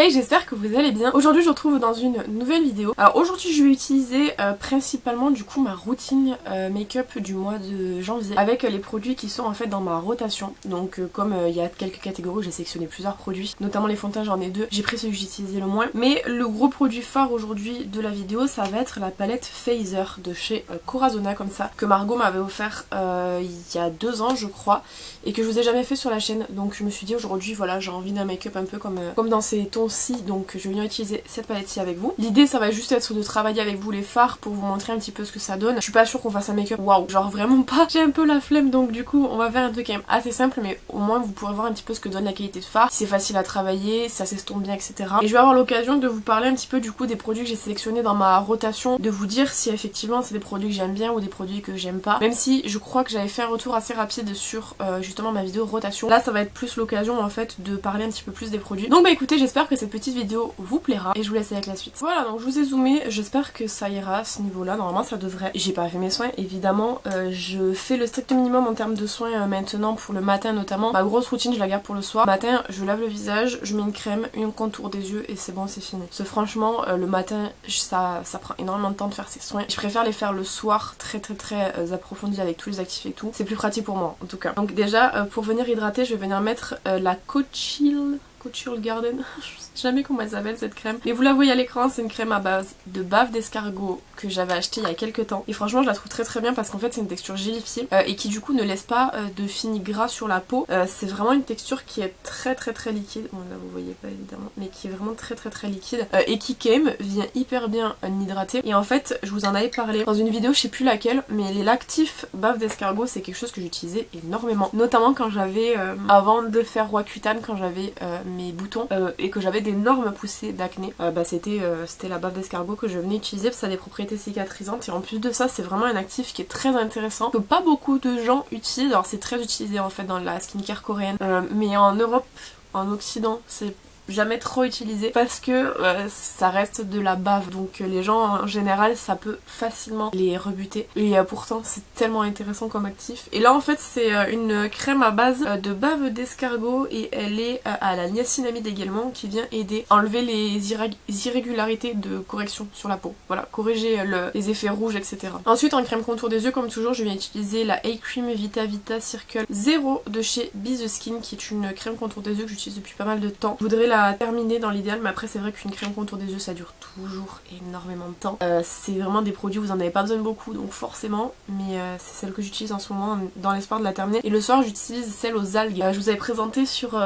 Hey, j'espère que vous allez bien. Aujourd'hui je vous retrouve dans une nouvelle vidéo. Alors aujourd'hui je vais utiliser principalement du coup ma routine make-up du mois de janvier avec les produits qui sont en fait dans ma rotation. Donc comme il y a quelques catégories, j'ai sélectionné plusieurs produits, notamment les fonds de teint, j'en ai deux. J'ai pris celui que j'utilisais le moins. Mais le gros produit phare aujourd'hui de la vidéo, ça va être la palette Phaser de chez Corazona, comme ça, que Margot m'avait offert il y a 2 ans je crois, et que je vous ai jamais fait sur la chaîne. Donc je me suis dit aujourd'hui voilà, j'ai envie d'un make-up un peu comme dans ces tons, donc je vais venir utiliser cette palette-ci avec vous. L'idée ça va juste être de travailler avec vous les fards pour vous montrer un petit peu ce que ça donne. Je suis pas sûre qu'on fasse un make-up waouh, genre vraiment pas, j'ai un peu la flemme, donc du coup on va faire un truc quand même assez simple, mais au moins vous pourrez voir un petit peu ce que donne la qualité de fard. C'est facile à travailler, ça s'estompe bien, etc. Et je vais avoir l'occasion de vous parler un petit peu du coup des produits que j'ai sélectionnés dans ma rotation, de vous dire si effectivement c'est des produits que j'aime bien ou des produits que j'aime pas, même si je crois que j'avais fait un retour assez rapide sur justement ma vidéo rotation. Là ça va être plus l'occasion en fait de parler un petit peu plus des produits. Donc bah écoutez, j'espère que cette petite vidéo vous plaira et je vous laisse avec la suite. Voilà, donc je vous ai zoomé, j'espère que ça ira à ce niveau là, normalement ça devrait. J'ai pas fait mes soins évidemment, je fais le strict minimum en termes de soins maintenant pour le matin notamment. Ma grosse routine je la garde pour le soir. Matin je lave le visage, je mets une crème, une contour des yeux et c'est bon, c'est fini. Parce que franchement le matin ça prend énormément de temps de faire ces soins. Je préfère les faire le soir très approfondis avec tous les actifs et tout. C'est plus pratique pour moi en tout cas. Donc déjà pour venir hydrater je vais venir mettre la Couture Garden, je sais jamais comment elle s'appelle cette crème, mais vous la voyez à l'écran, c'est une crème à base de bave d'escargot que j'avais acheté il y a quelques temps et franchement je la trouve très bien parce qu'en fait c'est une texture gélifiée et qui du coup ne laisse pas de fini gras sur la peau. C'est vraiment une texture qui est très liquide, bon là vous voyez pas évidemment, mais qui est vraiment très liquide et qui quand même vient hyper bien hydrater. Et en fait je vous en avais parlé dans une vidéo, je sais plus laquelle, mais les lactifs bave d'escargot c'est quelque chose que j'utilisais énormément, notamment quand j'avais avant de faire Roaccutane, quand j'avais mes boutons et que j'avais d'énormes poussées d'acné, c'était la bave d'escargot que je venais utiliser parce que ça a des propriétés cicatrisantes et en plus de ça c'est vraiment un actif qui est très intéressant, que pas beaucoup de gens utilisent. Alors c'est très utilisé en fait dans la skincare coréenne, mais en Europe, en Occident, c'est jamais trop utilisé parce que ça reste de la bave, donc les gens en général ça peut facilement les rebuter et pourtant c'est tellement intéressant comme actif. Et là en fait c'est une crème à base de bave d'escargot et elle est à la niacinamide également, qui vient aider à enlever les irrégularités de correction sur la peau, voilà, corriger les effets rouges, etc. Ensuite en crème contour des yeux comme toujours je viens utiliser la A-Cream Vita Circle 0 de chez Be The Skin, qui est une crème contour des yeux que j'utilise depuis pas mal de temps. Je voudrais la terminer dans l'idéal, mais après c'est vrai qu'une crème contour des yeux ça dure toujours énormément de temps. C'est vraiment des produits, vous en avez pas besoin de beaucoup donc forcément, mais c'est celle que j'utilise en ce moment dans l'espoir de la terminer. Et le soir j'utilise celle aux algues. Je vous avais présenté sur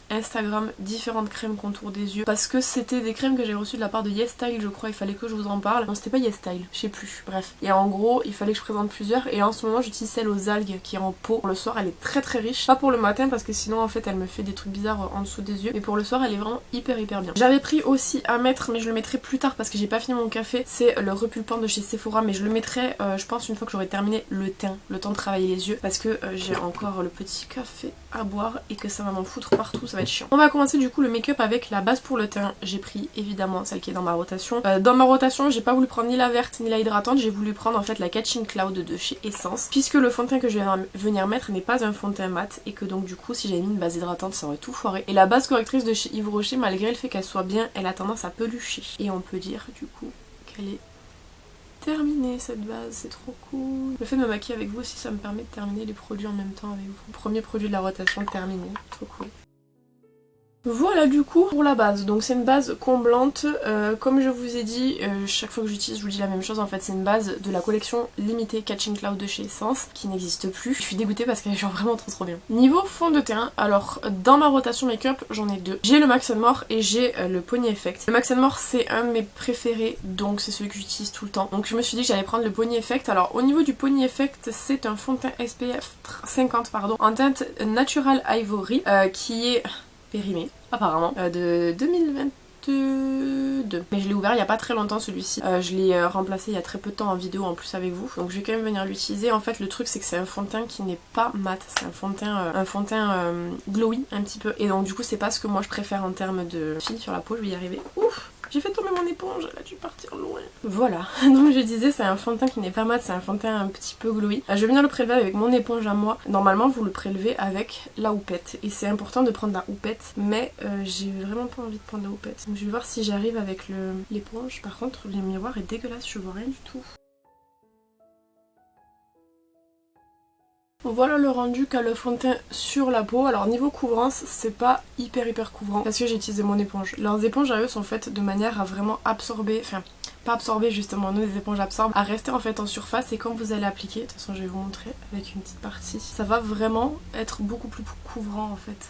Instagram différentes crèmes contour des yeux parce que c'était des crèmes que j'ai reçues de la part de YesStyle je crois, il fallait que je vous en parle. Non c'était pas YesStyle, je sais plus, bref. Et en gros il fallait que je présente plusieurs et en ce moment j'utilise celle aux algues qui est en pot. Pour le soir elle est très riche, pas pour le matin parce que sinon en fait elle me fait des trucs bizarres en dessous des yeux, mais pour le soir elle est vraiment hyper bien. J'avais pris aussi à mettre, mais je le mettrai plus tard parce que j'ai pas fini mon café, c'est le repulpant de chez Sephora, mais je le mettrai je pense une fois que j'aurai terminé le teint, le temps de travailler les yeux, parce que j'ai encore le petit café à boire et que ça va m'en foutre partout, ça va être chiant. On va commencer du coup le make-up avec la base pour le teint. J'ai pris évidemment celle qui est dans ma rotation. Dans ma rotation j'ai pas voulu prendre ni la verte ni la hydratante, j'ai voulu prendre en fait la Catching Cloud de chez Essence, puisque le fond de teint que je vais venir mettre n'est pas un fond de teint mat et que donc du coup si j'avais mis une base hydratante ça aurait tout foiré. Et la base correctrice de chez Yves Rocher, malgré le fait qu'elle soit bien, elle a tendance à pelucher. Et on peut dire du coup qu'elle est terminée cette base, c'est trop cool. Le fait de me maquiller avec vous aussi ça me permet de terminer les produits en même temps avec vous. Premier produit de la rotation terminé, trop cool. Voilà du coup pour la base, donc c'est une base comblante, comme je vous ai dit, chaque fois que j'utilise je vous dis la même chose, en fait c'est une base de la collection limitée Catching Cloud de chez Essence, qui n'existe plus. Je suis dégoûtée parce qu'elle est genre vraiment trop bien. Niveau fond de teint, alors dans ma rotation make-up j'en ai deux. J'ai le Max More et j'ai le Pony Effect. Le Max More c'est un de mes préférés, donc c'est celui que j'utilise tout le temps. Donc je me suis dit que j'allais prendre le Pony Effect. Alors au niveau du Pony Effect, c'est un fond de teint SPF 50 pardon, en teinte Natural Ivory, qui est périmé apparemment, de 2022. Mais je l'ai ouvert il y a pas très longtemps celui-ci. Je l'ai remplacé il y a très peu de temps en vidéo en plus avec vous. Donc je vais quand même venir l'utiliser. En fait le truc c'est que c'est un fond de teint qui n'est pas mat. C'est un fond de teint glowy un petit peu. Et donc du coup c'est pas ce que moi je préfère en termes de fil sur la peau. Je vais y arriver. Ouf. J'ai fait tomber mon éponge, elle a dû partir loin. Voilà, donc je disais c'est un fond de teint qui n'est pas mat, c'est un fond de teint un petit peu glowy. Je vais venir le prélever avec mon éponge à moi. Normalement vous le prélevez avec la houppette et c'est important de prendre la houppette, mais j'ai vraiment pas envie de prendre la houppette. Donc je vais voir si j'arrive avec l'éponge. Par contre le miroir est dégueulasse, je vois rien du tout. Voilà le rendu qu'a le fond de teint sur la peau. Alors niveau couvrance c'est pas hyper couvrant parce que j'ai utilisé mon éponge. Leurs éponges à eux sont faites de manière à vraiment absorber, enfin pas absorber justement, nous les éponges absorbent, à rester en fait en surface et quand vous allez appliquer, de toute façon je vais vous montrer avec une petite partie, ça va vraiment être beaucoup plus couvrant en fait.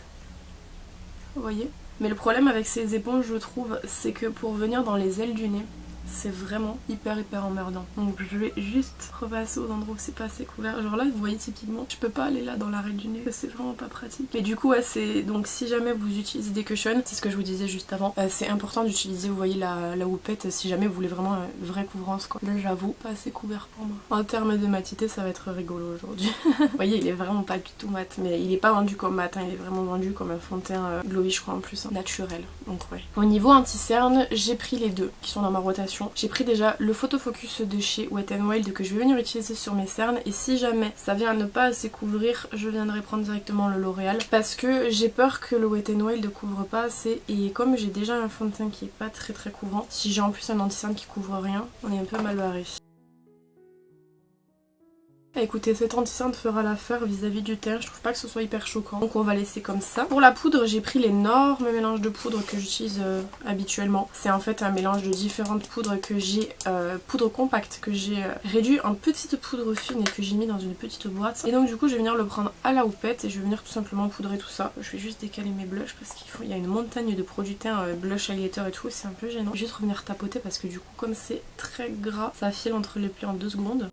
Vous voyez? Mais le problème avec ces éponges je trouve c'est que pour venir dans les ailes du nez, c'est vraiment hyper emmerdant. Donc je vais juste repasser aux endroits où c'est pas assez couvert. Genre là vous voyez typiquement je peux pas aller là dans l'arrêt du nez, c'est vraiment pas pratique. Mais du coup ouais, c'est donc si jamais vous utilisez des cushions, c'est ce que je vous disais juste avant, c'est important d'utiliser, vous voyez la houppette si jamais vous voulez vraiment une vraie couvrance quoi. Là j'avoue pas assez couvert pour moi. En termes de matité ça va être rigolo aujourd'hui. Vous voyez il est vraiment pas du tout mat, mais il est pas vendu comme mat, hein, il est vraiment vendu comme un fond de teint glowy je crois en plus, hein, naturel. Donc ouais. Au niveau anti-cerne j'ai pris les deux qui sont dans ma rotation. J'ai pris déjà le photofocus de chez Wet n Wild que je vais venir utiliser sur mes cernes et si jamais ça vient à ne pas assez couvrir, je viendrai prendre directement le L'Oréal parce que j'ai peur que le Wet n Wild ne couvre pas assez et comme j'ai déjà un fond de teint qui est pas très couvrant, si j'ai en plus un anti-cerne qui couvre rien, on est un peu mal barré. Écoutez, cet anti-cerne fera l'affaire vis-à-vis du teint, je trouve pas que ce soit hyper choquant, donc on va laisser comme ça. Pour la poudre, j'ai pris l'énorme mélange de poudre que j'utilise habituellement. C'est en fait un mélange de différentes poudres que j'ai, poudre compacte, que j'ai réduit en petite poudre fine et que j'ai mis dans une petite boîte. Et donc du coup, je vais venir le prendre à la houppette et je vais venir tout simplement poudrer tout ça. Je vais juste décaler mes blushs parce qu'il y a une montagne de produits teint, blush, highlighter et tout, c'est un peu gênant. Je vais juste revenir tapoter parce que du coup, comme c'est très gras, ça file entre les plis en 2 secondes.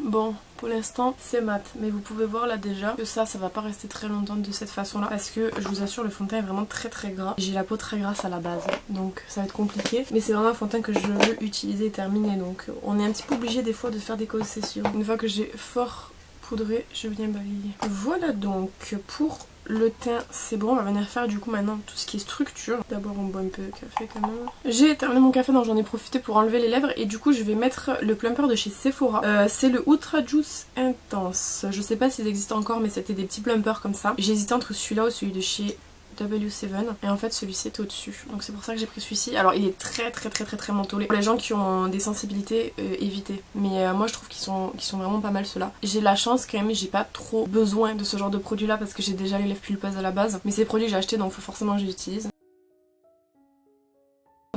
Bon, pour l'instant c'est mat, mais vous pouvez voir là déjà que ça va pas rester très longtemps de cette façon là parce que je vous assure le fond de teint est vraiment très gras. J'ai la peau très grasse à la base donc ça va être compliqué, mais c'est vraiment un fond de teint que je veux utiliser et terminer donc on est un petit peu obligé des fois de faire des concessions. Une fois que j'ai fort poudré, je viens balayer. Voilà donc pour le teint c'est bon, on va venir faire du coup maintenant tout ce qui est structure. D'abord on boit un peu de café quand même. J'ai terminé mon café donc j'en ai profité pour enlever les lèvres et du coup je vais mettre le plumper de chez Sephora. C'est le Ultra Juice Intense. Je sais pas s'ils existent encore mais c'était des petits plumpers comme ça. J'ai hésité entre celui-là ou celui de chez W7 et en fait celui-ci est au-dessus donc c'est pour ça que j'ai pris celui-ci. Alors il est très mentholé. Pour les gens qui ont des sensibilités, évitez. Mais moi je trouve qu'ils sont vraiment pas mal ceux-là. J'ai la chance quand même, j'ai pas trop besoin de ce genre de produit là parce que j'ai déjà les lèvres pulpeuses à la base. Mais c'est des produits que j'ai achetés donc faut forcément que je les utilise.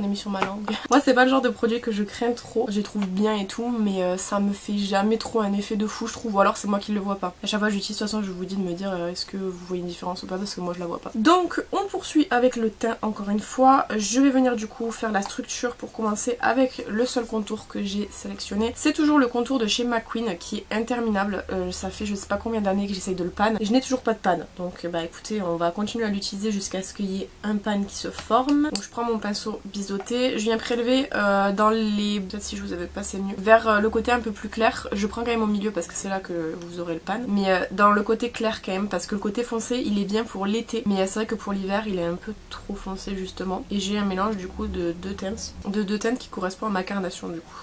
On est mis sur ma langue. Moi c'est pas le genre de produit que je crains trop, je les trouve bien et tout mais ça me fait jamais trop un effet de fou je trouve, ou alors c'est moi qui le vois pas. À chaque fois que j'utilise, de toute façon je vous dis de me dire est-ce que vous voyez une différence ou pas parce que moi je la vois pas. Donc on poursuit avec le teint encore une fois. Je vais venir du coup faire la structure pour commencer avec le seul contour que j'ai sélectionné. C'est toujours le contour de chez McQueen qui est interminable. Ça fait je sais pas combien d'années que j'essaye de le pan. Je n'ai toujours pas de pan donc bah écoutez on va continuer à l'utiliser jusqu'à ce qu'il y ait un pan qui se forme. Donc je prends mon pinceau biseauté. Je viens prélever dans les... peut-être si je vous avais passé mieux. Vers le côté un peu plus clair. Je prends quand même au milieu parce que c'est là que vous aurez le pan. Mais dans le côté clair quand même parce que le côté foncé il est bien pour l'été. Mais c'est vrai que pour l'hiver il est un peu trop foncé justement. Et j'ai un mélange du coup de deux teintes qui correspond à ma carnation du coup.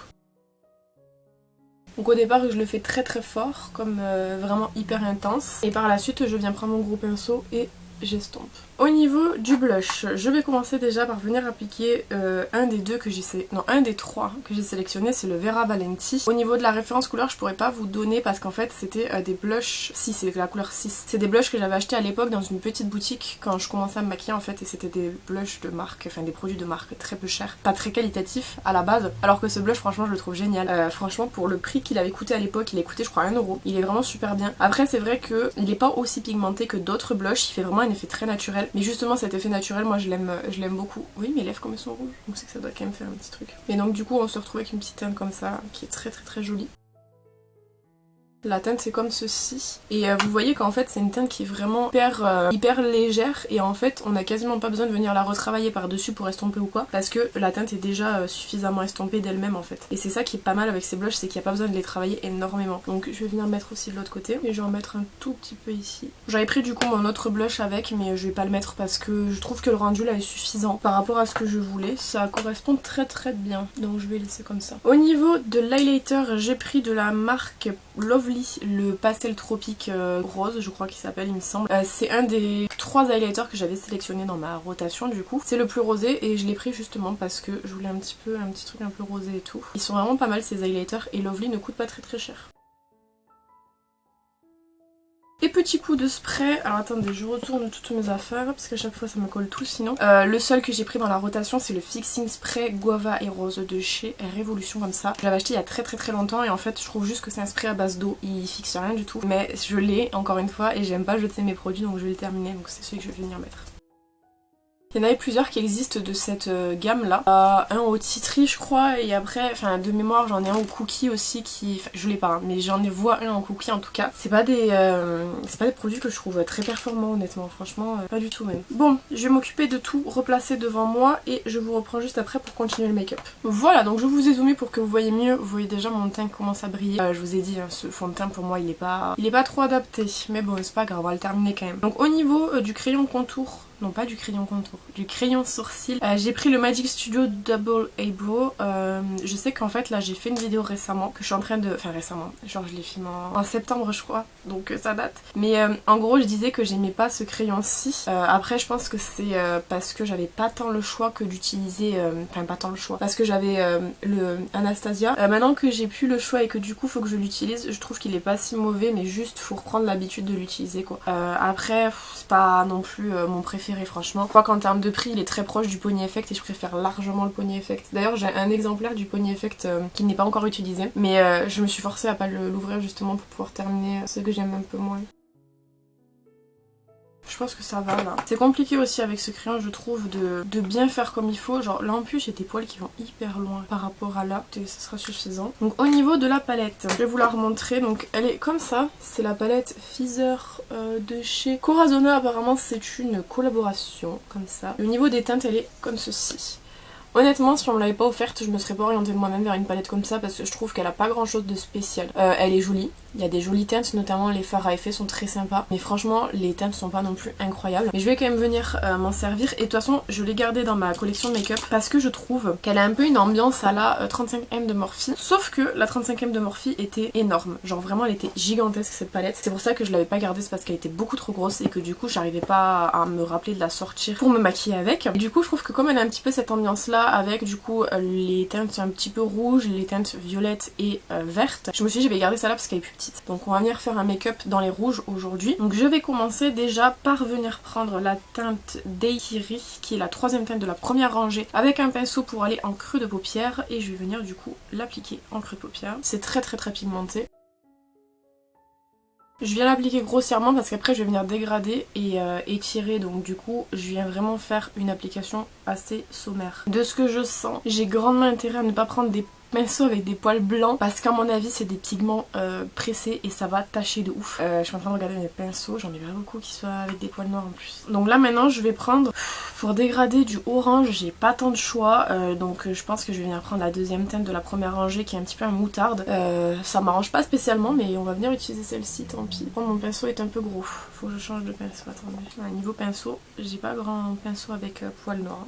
Donc au départ je le fais très fort comme vraiment hyper intense. Et par la suite je viens prendre mon gros pinceau et j'estompe. Au niveau du blush, je vais commencer déjà par venir appliquer un des trois que j'ai sélectionné, c'est le Vera Valenti. Au niveau de la référence couleur, je pourrais pas vous donner parce qu'en fait c'était des blushs 6, c'est la couleur 6. C'est des blushs que j'avais acheté à l'époque dans une petite boutique quand je commençais à me maquiller en fait et c'était des blushs de marque, enfin des produits de marque très peu chers, pas très qualitatifs à la base, alors que ce blush franchement je le trouve génial. Franchement pour le prix qu'il avait coûté à l'époque, il a coûté je crois 1 €. Il est vraiment super bien. Après c'est vrai qu'il est pas aussi pigmenté que d'autres blushs, il fait vraiment un effet très naturel. Mais justement cet effet naturel moi je l'aime beaucoup. Oui mes lèvres comme elles sont rouges donc c'est que ça doit quand même faire un petit truc. Et donc du coup on se retrouve avec une petite teinte comme ça qui est très jolie. La teinte c'est comme ceci. Et vous voyez qu'en fait c'est une teinte qui est vraiment hyper légère. Et en fait on n'a quasiment pas besoin de venir la retravailler par dessus pour estomper ou quoi. Parce que la teinte est déjà suffisamment estompée d'elle-même en fait. Et c'est ça qui est pas mal avec ces blushs, c'est qu'il n'y a pas besoin de les travailler énormément. Donc je vais venir mettre aussi de l'autre côté. Et je vais en mettre un tout petit peu ici. J'avais pris du coup mon autre blush avec, mais je vais pas le mettre parce que je trouve que le rendu là est suffisant par rapport à ce que je voulais. Ça correspond très bien. Donc je vais laisser comme ça. Au niveau de l'highlighter, j'ai pris de la marque Lovely, le pastel tropique rose, je crois qu'il s'appelle, il me semble. C'est un des 3 highlighters que j'avais sélectionné dans ma rotation du coup. C'est le plus rosé et je l'ai pris justement parce que je voulais un petit truc un peu rosé et tout. Ils sont vraiment pas mal ces highlighters et Lovely ne coûte pas très cher. Et petit coup de spray, alors attendez, je retourne toutes mes affaires parce qu'à chaque fois ça me colle tout sinon. Le seul que j'ai pris dans la rotation c'est le Fixing Spray Guava et Rose de chez Révolution comme ça. Je l'avais acheté il y a très longtemps et en fait je trouve juste que c'est un spray à base d'eau, il fixe rien du tout. Mais je l'ai encore une fois et j'aime pas jeter mes produits donc je vais le terminer, donc c'est celui que je vais venir mettre. Il y en avait plusieurs qui existent de cette gamme là. Un au citri je crois et après, enfin de mémoire j'en ai un au cookie aussi qui... Enfin je l'ai pas hein, mais j'en ai vois un en cookie en tout cas. C'est pas des produits que je trouve très performants honnêtement, franchement pas du tout même. Bon, je vais m'occuper de tout replacer devant moi et je vous reprends juste après pour continuer le make-up. Voilà, donc je vous ai zoomé pour que vous voyez mieux. Vous voyez déjà mon teint commence à briller. Je vous ai dit hein, ce fond de teint pour moi il est pas trop adapté. Mais bon c'est pas grave, on va le terminer quand même. Donc au niveau du crayon contour, non pas du crayon contour, du crayon sourcil. J'ai pris le Magic Studio Double Eyebrow. Je sais qu'en fait là j'ai fait une vidéo récemment que je suis en train de... Enfin récemment, genre je l'ai filmé en septembre je crois, donc ça date. Mais en gros je disais que j'aimais pas ce crayon-ci. Après je pense que c'est parce que j'avais pas tant le choix que d'utiliser... Enfin pas tant le choix, parce que j'avais le Anastasia. Maintenant que j'ai plus le choix et que du coup faut que je l'utilise, je trouve qu'il est pas si mauvais mais juste faut reprendre l'habitude de l'utiliser quoi. Après c'est pas non plus mon préféré franchement. Je crois qu'en termes de prix il est très proche du Pony Effect et je préfère largement le Pony Effect. D'ailleurs j'ai un exemplaire du Pony Effect qui n'est pas encore utilisé mais je me suis forcée à pas l'ouvrir justement pour pouvoir terminer ce que j'aime un peu moins. Je pense que ça va là. C'est compliqué aussi avec ce crayon je trouve de bien faire comme il faut. Genre là en plus j'ai des poils qui vont hyper loin par rapport à là. Et ça sera suffisant. Donc au niveau de la palette, je vais vous la remontrer. Donc elle est comme ça. C'est la palette Feather de chez Corazona. Apparemment c'est une collaboration comme ça. Et au niveau des teintes elle est comme ceci. Honnêtement, si on me l'avait pas offerte, je me serais pas orientée de moi-même vers une palette comme ça parce que je trouve qu'elle a pas grand chose de spécial. Elle est jolie, il y a des jolies teintes, notamment les fards à effet sont très sympas. Mais franchement, les teintes sont pas non plus incroyables. Mais je vais quand même venir m'en servir. Et de toute façon, je l'ai gardée dans ma collection de make-up parce que je trouve qu'elle a un peu une ambiance à la 35M de Morphe. Sauf que la 35M de Morphe était énorme. Genre vraiment, elle était gigantesque cette palette. C'est pour ça que je l'avais pas gardée, c'est parce qu'elle était beaucoup trop grosse et que du coup, j'arrivais pas à me rappeler de la sortir pour me maquiller avec. Et du coup, je trouve que comme elle a un petit peu cette ambiance là, avec du coup les teintes un petit peu rouges, les teintes violettes et vertes, je me suis dit je vais garder ça là parce qu'elle est plus petite. Donc on va venir faire un make-up dans les rouges aujourd'hui. Donc je vais commencer déjà par venir prendre la teinte Daiquiri qui est la 3e teinte de la première rangée avec un pinceau pour aller en creux de paupière et je vais venir du coup l'appliquer en creux de paupière. C'est très pigmenté. Je viens l'appliquer grossièrement parce qu'après je vais venir dégrader et étirer, donc du coup je viens vraiment faire une application assez sommaire. De ce que je sens, j'ai grandement intérêt à ne pas prendre des pinceaux avec des poils blancs parce qu'à mon avis c'est des pigments pressés et ça va tacher de ouf. Je suis en train de regarder mes pinceaux, j'en ai pas beaucoup qui soient avec des poils noirs en plus. Donc là maintenant je vais prendre, pour dégrader du orange, j'ai pas tant de choix, donc je pense que je vais venir prendre la 2e teinte de la première rangée qui est un petit peu un moutarde. Ça m'arrange pas spécialement mais on va venir utiliser celle-ci, tant pis. Bon, mon pinceau est un peu gros, faut que je change de pinceau, attendez. Niveau pinceau, j'ai pas grand pinceau avec poils noirs.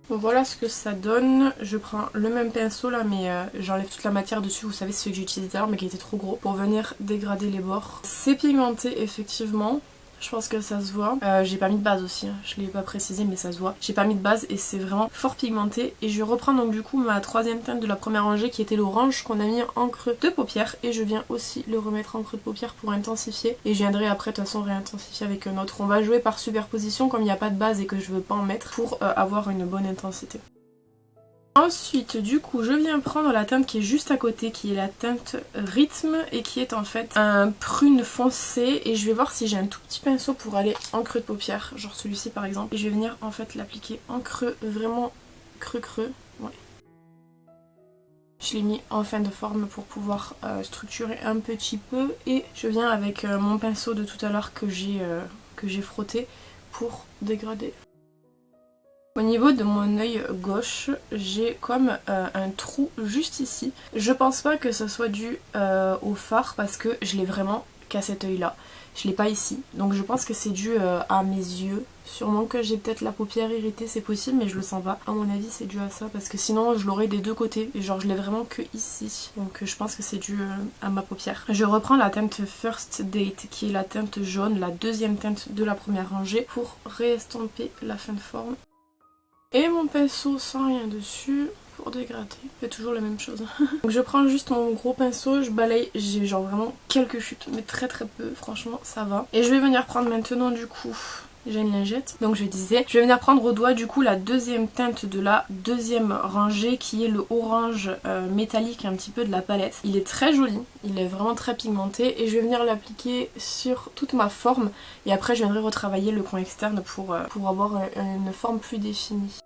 Bon, voilà ce que ça donne. Je prends le même pinceau là mais j'enlève toute la matière dessus, vous savez celui que j'ai utilisé tout à l'heure mais qui était trop gros, pour venir dégrader les bords. C'est pigmenté effectivement, je pense que ça se voit. J'ai pas mis de base aussi, hein. Je l'ai pas précisé mais ça se voit. J'ai pas mis de base et c'est vraiment fort pigmenté. Et je reprends donc du coup ma 3e teinte de la première rangée qui était l'orange qu'on a mis en creux de paupière. Et je viens aussi le remettre en creux de paupière pour intensifier. Et je viendrai après de toute façon réintensifier avec un autre. On va jouer par superposition comme il n'y a pas de base et que je veux pas en mettre pour avoir une bonne intensité. Ensuite du coup je viens prendre la teinte qui est juste à côté qui est la teinte Rythme et qui est en fait un prune foncé et je vais voir si j'ai un tout petit pinceau pour aller en creux de paupière, genre celui-ci par exemple, et je vais venir en fait l'appliquer en creux, vraiment creux. Ouais. Je l'ai mis en fin de forme pour pouvoir structurer un petit peu. Et je viens avec mon pinceau de tout à l'heure que j'ai frotté pour dégrader. Au niveau de mon œil gauche, j'ai comme un trou juste ici. Je pense pas que ce soit dû au fard parce que je l'ai vraiment qu'à cet œil là. Je l'ai pas ici. Donc je pense que c'est dû à mes yeux. Sûrement que j'ai peut-être la paupière irritée, c'est possible, mais je le sens pas. À mon avis c'est dû à ça parce que sinon je l'aurais des deux côtés. Et genre je l'ai vraiment que ici. Donc je pense que c'est dû à ma paupière. Je reprends la teinte First Date qui est la teinte jaune, la deuxième teinte de la première rangée pour réestomper la fin de forme. Et mon pinceau sans rien dessus pour dégrader. Je fais toujours la même chose. Donc je prends juste mon gros pinceau, je balaye, j'ai genre vraiment quelques chutes, mais très peu, franchement ça va. Et je vais venir prendre maintenant du coup, j'ai une lingette, donc je disais, je vais venir prendre au doigt du coup la deuxième teinte de la deuxième rangée qui est le orange métallique un petit peu de la palette. Il est très joli, il est vraiment très pigmenté et je vais venir l'appliquer sur toute ma forme et après je viendrai retravailler le coin externe pour avoir une forme plus définie.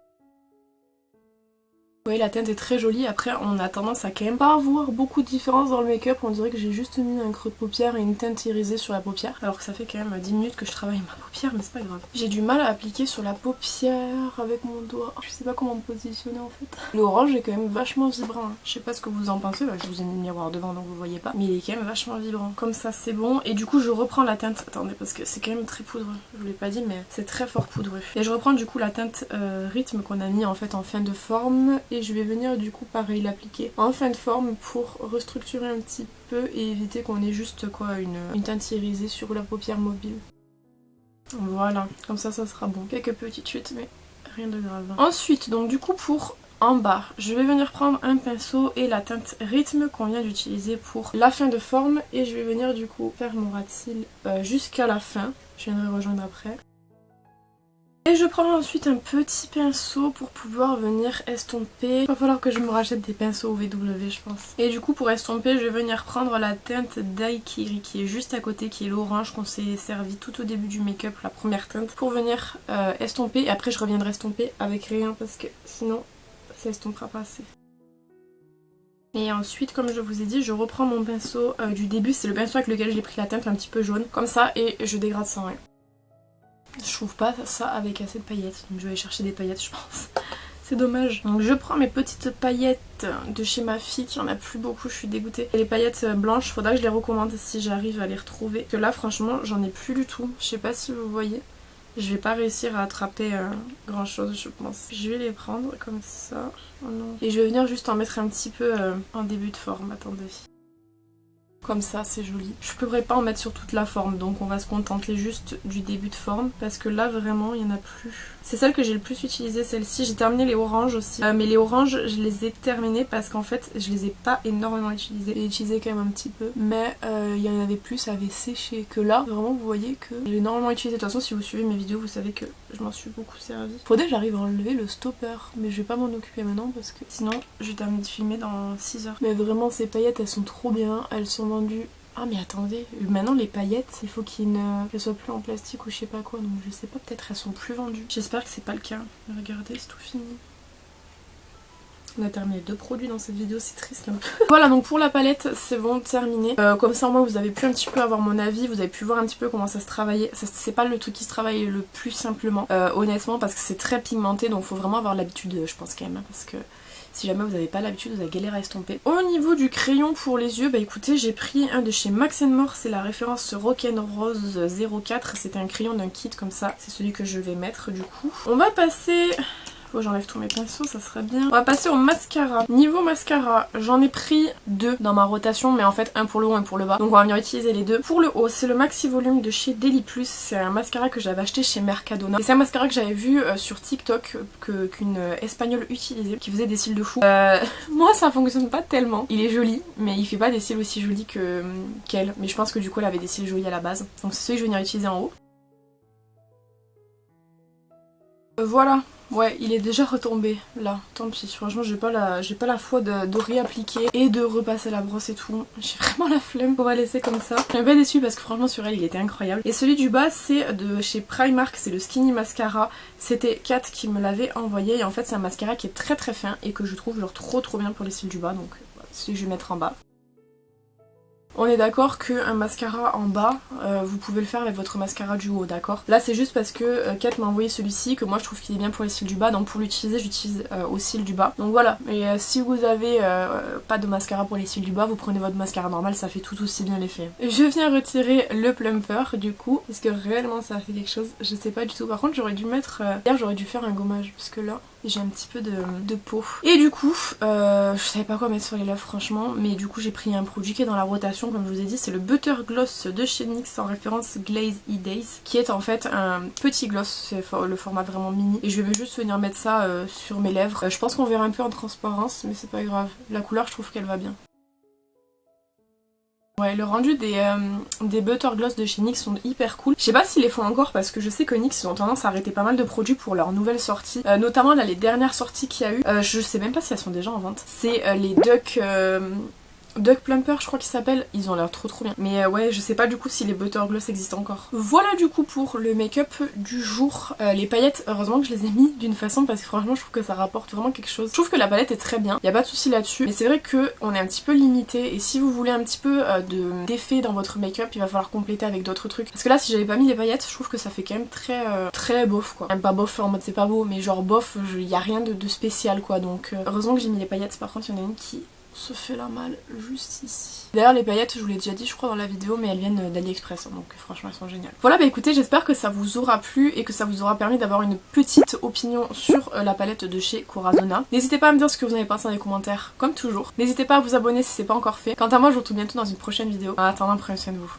Vous voyez la teinte est très jolie, après on a tendance à quand même pas avoir beaucoup de différence dans le make-up, on dirait que j'ai juste mis un creux de paupière et une teinte irisée sur la paupière, alors que ça fait quand même 10 minutes que je travaille ma paupière, mais c'est pas grave. J'ai du mal à appliquer sur la paupière avec mon doigt, je sais pas comment me positionner en fait. L'orange est quand même vachement vibrant, hein. Je sais pas ce que vous en pensez, bah, je vous ai mis le miroir devant donc vous voyez pas, mais il est quand même vachement vibrant. Comme ça c'est bon, et du coup je reprends la teinte, attendez parce que c'est quand même très poudreux, je vous l'ai pas dit mais c'est très fort poudreux. Et je reprends du coup la teinte rythme qu'on a mis en fait en fin de forme, et je vais venir du coup pareil l'appliquer en fin de forme pour restructurer un petit peu et éviter qu'on ait juste quoi une teinte irisée sur la paupière mobile. Voilà, comme ça sera bon. Quelques petites chutes mais rien de grave. Ensuite donc du coup pour en bas, je vais venir prendre un pinceau et la teinte rythme qu'on vient d'utiliser pour la fin de forme et je vais venir du coup faire mon ras de cils jusqu'à la fin. Je viendrai rejoindre après. Et je prends ensuite un petit pinceau pour pouvoir venir estomper. Il va falloir que je me rachète des pinceaux VW je pense. Et du coup pour estomper je vais venir prendre la teinte Daiquiri qui est juste à côté, qui est l'orange qu'on s'est servi tout au début du make-up, la première teinte, pour venir estomper. Et après je reviendrai estomper avec rien parce que sinon ça estompera pas assez. Et ensuite comme je vous ai dit je reprends mon pinceau du début, c'est le pinceau avec lequel j'ai pris la teinte un petit peu jaune, comme ça, et je dégrade sans rien. Je trouve pas ça avec assez de paillettes, donc je vais aller chercher des paillettes je pense. C'est dommage. Donc je prends mes petites paillettes de chez ma fille, il n'y en a plus beaucoup, je suis dégoûtée. Et les paillettes blanches, faudra que je les recommande si j'arrive à les retrouver. Parce que là franchement j'en ai plus du tout, je sais pas si vous voyez. Je vais pas réussir à attraper grand chose je pense. Je vais les prendre comme ça. Oh non. Et je vais venir juste en mettre un petit peu en début de forme, attendez. Comme ça c'est joli. Je pourrais pas en mettre sur toute la forme donc on va se contenter juste du début de forme parce que là vraiment il n'y en a plus. C'est celle que j'ai le plus utilisée, celle-ci. J'ai terminé les oranges aussi. Mais les oranges je les ai terminées parce qu'en fait je les ai pas énormément utilisées. J'ai utilisé quand même un petit peu. Mais il y en avait plus, ça avait séché. Que là vraiment vous voyez que j'ai énormément utilisé. De toute façon si vous suivez mes vidéos vous savez que je m'en suis beaucoup servi. Faudrait que j'arrive à enlever le stopper. Mais je vais pas m'en occuper maintenant parce que sinon je vais terminer de filmer dans 6 heures. Mais vraiment ces paillettes elles sont trop bien. Elles sont vendues. Ah mais attendez, maintenant les paillettes, il faut qu'elles soient plus en plastique ou je sais pas quoi, donc je sais pas, peut-être elles sont plus vendues. J'espère que c'est pas le cas. Regardez, c'est tout fini. On a terminé 2 produits dans cette vidéo, c'est triste là. Voilà, donc pour la palette, c'est bon, terminé. Comme ça, moi, vous avez pu un petit peu avoir mon avis, vous avez pu voir un petit peu comment ça se travaillait. C'est pas le truc qui se travaille le plus simplement, honnêtement, parce que c'est très pigmenté, donc faut vraiment avoir l'habitude, je pense quand même, parce que si jamais vous n'avez pas l'habitude, vous allez galérer à estomper. Au niveau du crayon pour les yeux, bah écoutez, j'ai pris un de chez Max & More, c'est la référence Rock'n'Rose 04. C'était un crayon d'un kit comme ça, c'est celui que je vais mettre du coup. On va passer... Faut que j'enlève tous mes pinceaux, ça serait bien. On va passer au mascara. Niveau mascara, j'en ai pris 2 dans ma rotation, mais en fait un pour le haut, un pour le bas. Donc on va venir utiliser les deux. Pour le haut, c'est le Maxi Volume de chez Deli Plus. C'est un mascara que j'avais acheté chez Mercadona. Et c'est un mascara que j'avais vu sur TikTok qu'une espagnole utilisait, qui faisait des cils de fou. Moi ça fonctionne pas tellement. Il est joli, mais il fait pas des cils aussi jolis qu'elle. Mais je pense que du coup elle avait des cils jolis à la base. Donc c'est celui que je vais venir utiliser en haut. Voilà. Ouais, il est déjà retombé là, tant pis, franchement j'ai pas la foi de réappliquer et de repasser la brosse et tout. J'ai vraiment la flemme, on va laisser comme ça. Je suis un peu déçue parce que franchement sur elle il était incroyable. Et celui du bas c'est de chez Primark, c'est le Skinny Mascara. C'était Kat qui me l'avait envoyé et en fait c'est un mascara qui est très fin et que je trouve genre trop bien pour les cils du bas, donc celui que je vais mettre en bas. On est d'accord qu'un mascara en bas, vous pouvez le faire avec votre mascara du haut, d'accord? Là c'est juste parce que Kate m'a envoyé celui-ci, que moi je trouve qu'il est bien pour les cils du bas, donc pour l'utiliser j'utilise aux cils du bas. Donc voilà, et si vous avez pas de mascara pour les cils du bas, vous prenez votre mascara normal, ça fait tout aussi bien l'effet. Je viens retirer le plumper du coup, est-ce que réellement ça a fait quelque chose? Je sais pas du tout, par contre j'aurais dû mettre... Hier j'aurais dû faire un gommage, parce que là... j'ai un petit peu de peau. Et du coup, je savais pas quoi mettre sur les lèvres franchement, mais du coup j'ai pris un produit qui est dans la rotation comme je vous ai dit, c'est le Butter Gloss de chez NYX en référence Glaze E-Days, qui est en fait un petit gloss, c'est le format vraiment mini. Et je vais juste venir mettre ça sur mes lèvres. Je pense qu'on verra un peu en transparence, mais c'est pas grave. La couleur je trouve qu'elle va bien. Ouais, le rendu des Butter Gloss de chez NYX sont hyper cool. Je sais pas s'ils les font encore parce que je sais que NYX ont tendance à arrêter pas mal de produits pour leurs nouvelles sorties. Notamment là les dernières sorties qu'il y a eu. Je sais même pas si elles sont déjà en vente. C'est les Duck Plumper je crois qu'ils s'appellent, ils ont l'air trop bien. Mais ouais je sais pas du coup si les Butter Gloss existent encore. Voilà du coup pour le make-up du jour. Les paillettes heureusement que je les ai mis d'une façon parce que franchement je trouve que ça rapporte vraiment quelque chose. Je trouve que la palette est très bien, y a pas de souci là-dessus. Mais c'est vrai que on est un petit peu limité et si vous voulez un petit peu d'effet dans votre make-up il va falloir compléter avec d'autres trucs. Parce que là si j'avais pas mis les paillettes je trouve que ça fait quand même très bof quoi. Même pas bof en mode c'est pas beau mais genre bof, y a rien de spécial quoi. Donc heureusement que j'ai mis les paillettes. Par contre il y en a une qui se fait la malle juste ici. D'ailleurs les paillettes je vous l'ai déjà dit je crois dans la vidéo mais elles viennent d'AliExpress hein, donc franchement elles sont géniales. Voilà bah écoutez j'espère que ça vous aura plu et que ça vous aura permis d'avoir une petite opinion sur la palette de chez Corazona. N'hésitez pas à me dire ce que vous en avez pensé dans les commentaires comme toujours. N'hésitez pas à vous abonner si c'est pas encore fait. Quant à moi je vous retrouve bientôt dans une prochaine vidéo. En attendant prenez soin de vous.